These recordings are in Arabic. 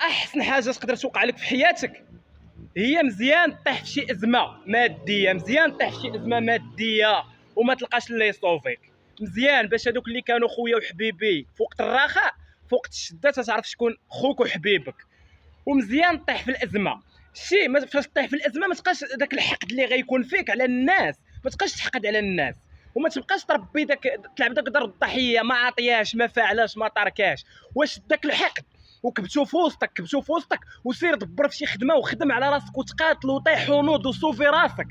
احسن حاجه تقدر توقع لك في حياتك هي مزيان طيح في شي ازمه ماديه، مزيان طيح في شي ازمه ماديه وما تلقاش اللي يصوفيك. مزيان باش هذوك اللي كانوا خويا وحبيبي في وقت الرخاء في وقت الشده تعرف شكون خوك وحبيبك. ومزيان طيح في الازمه، شي ما فاش طيح في الازمه ما تبقاش داك الحقد اللي غيكون فيك على الناس، ما تبقاش تحقد على الناس وما تبقاش تربي داك تلعب داك دور الضحيه، ما عطياش ما فعلاش ما تركاش. واش داك الحقد وكبتو في وسطك كبتو في وسطك وسير دبر في شي خدمه وخدم على راسك وتقاتل وطيح ونوض وصوفي راسك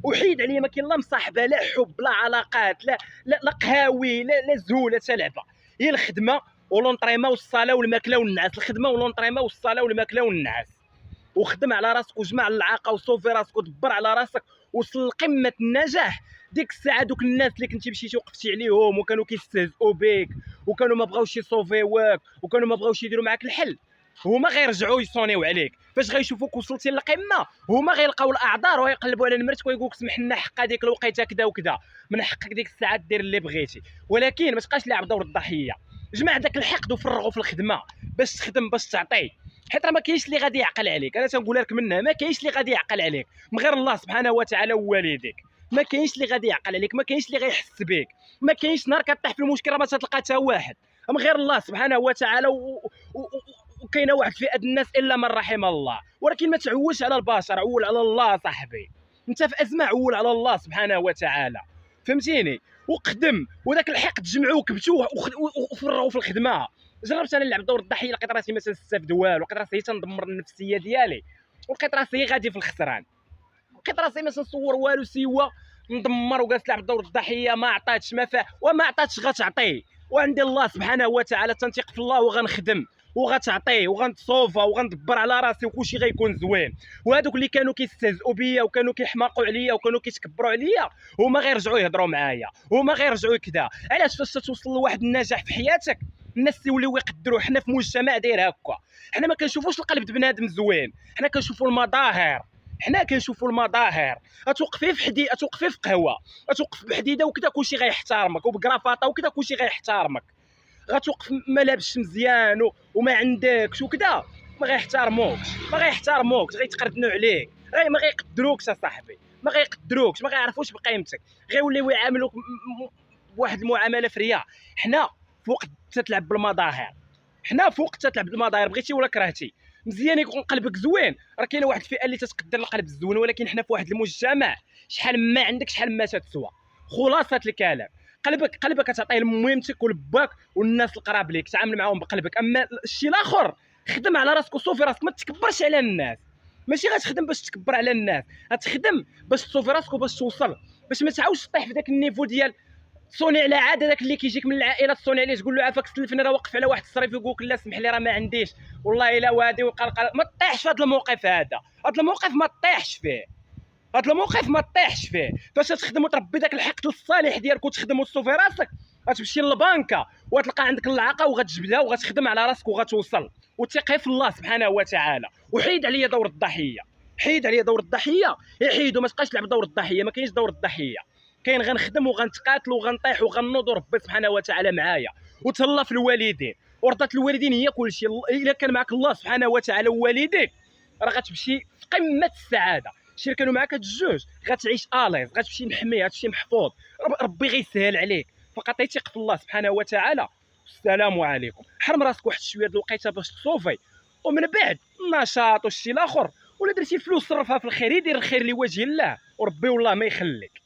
وحيد عليا. ما كاين لا مصاحبه لا حب لا علاقات لا قهاوي لا زوله حتى لعبه، هي الخدمه ولونطريمون والصلاه والماكله والنعاس. الخدمه ولونطريمون والصلاه والماكله والنعاس، وخدم على راسك وجمع العاقه وصوفي راسك ودبر على راسك وصل لقمه النجاح. ديك الساعه دوك الناس اللي كنتي مشيتي وقفتي عليهم وكانوا كيستهزئوا بك وكانوا ما بغاوش يصوفيوك وكانوا ما بغاوش يديروا معاك الحل، هما غيرجعوا يصونيو عليك. فاش غيشوفوك وصلتي للقمه هما غيلقاو الاعذار ويقلبوا على المرت ويقولك سمح لنا حق هذيك الوقيته كذا وكذا، من حقك ديك الساعه دير اللي بغيتي. ولكن ما تبقاش لاعب دور الضحيه، جمع داك الحقد وفرغوا في الخدمه باش تخدم باش تعطي. حيت راه ما كاينش اللي غادي يعقل عليك، انا تنقولها لك منها ما كاينش اللي غادي يعقل عليك من غير الله سبحانه وتعالى ووالديك. ما كاينش اللي غادي يعقل عليك، ما كاينش اللي غيحس بك، ما كاينش نهار كطيح في المشكل راه ما تلقى حتى واحد من غير الله سبحانه وتعالى وكاينه واحد فئه الناس الا من رحم الله. ولكن ما تعولش على البشر، عول على الله صاحبي. انت في ازمه عول على الله سبحانه وتعالى، فهمتيني؟ وقدم وداك الحقد جمعوه كبتوه وفرغوا في الخدمه. جربت انا نلعب دور الضحيه لقيت راسي ما تنستافد والو، لقيت راسي تندمر النفسيه ديالي ولقيت راسي غادي في الخسران، لقيت راسي ما تنصور والو سوى ندمر وجالس نلعب دور الضحيه. ما عطاتش ما فا وما عطاتش غتعطي، وعندي الله سبحانه وتعالى تنثق في الله وغنخدم وغتعطي وغنتصوفا وغندبر على راسي وكلشي غيكون زوين. وهذوك اللي كانوا كيستهزئوا بيا وكانوا كيحماقوا عليا وكانوا كيتكبروا عليا هما غيرجعوا يهضروا معايا، هما غيرجعوا كذا. علاش فاش توصل لواحد النجاح في حياتك الناس يوليو يقدروا. حنا في مجتمع داير هكا، حنا ما كنشوفوش القلب د بنادم زوين، حنا كنشوفوا المظاهر، حنا كنشوفوا المظاهر. غتوقفي في حديده، غتوقفي في قهوه، غتوقف بحديده وكذا كلشي غيحترمك وبكرافاطه وكذا كلشي غيحترمك. غتوقف ما لابسش مزيان وما عندكش وكذا ما غيحترموكش، ما غيحترموكش، غيتقردنوا عليك، ما غيقدروكش اصاحبي، ما غيقدروكش، ما غيعرفوش بقيمتك، غيوليو يعاملوك بواحد المعامله فريه. حنا في وقت تتلعب بالمظاهر، حنا في وقت تتلعب بالمظاهر بغيتي ولا كرهتي. مزيان يكون قلبك زوين، راه كاينه واحد الفئه اللي تتقدر القلب الزوين، ولكن حنا في واحد المجتمع شحال ما عندك شحال ما تتسوى. خلاصه الكلام قلبك تعطيه لميمتك ولباك والناس القراب ليك، تعامل معاهم بقلبك. اما الشيء الاخر خدم على راسك وصوفي راسك، ما تكبرش على الناس. ماشي غتخدم باش تكبر على الناس، غتخدم باش تصوفي راسك وباش توصل، باش ما تعاودش تطيح في داك النيفو ديال تصوني على عاده. داك اللي كيجيك من العائله تصوني عليه تقول له عافاك سلفني، راه واقف على واحد الصريف يقول لك لا سمح لي راه ما عنديش والله الا وادي وقلقل. ما تطيحش في هذا الموقف، هذا الموقف ما تطيحش فيه، هذا الموقف ما تطيحش فيه. فاش تخدم وتربي داك الحقد الصالح ديالك وتخدم وتصوفي راسك غتمشي للبنكه وتلقى عندك العاقه وغتجبدها وغتخدم على راسك وغتوصل. وثقي في الله سبحانه وتعالى وحيد عليا دور الضحيه، حيد عليا دور الضحيه، حيدو ما تبقاش تلعب دور الضحيه. ما كاينش دور الضحيه، كاين غنخدم وغنتقاتل وغنطيح وغنوض وربي سبحانه وتعالى معايا. وتهلا في الوالدين، ورضات الوالدين هي كل شيء. الا كان معك الله سبحانه وتعالى ووالديك راه غتمشي في قمه السعاده. شي كانوا معاك هاد الجوج غتعيش اليز، غتمشي محمي، غتمشي محفوظ، ربي غيسهل عليك. فقط يثق في الله سبحانه وتعالى. السلام عليكم. حرم راسك واحد شويه د الوقيته باش تصوفي، ومن بعد النشاط والشي الاخر، ولا درتي فلوس صرفها في الخير، يدير الخير لوجه الله وربي والله ما يخليك.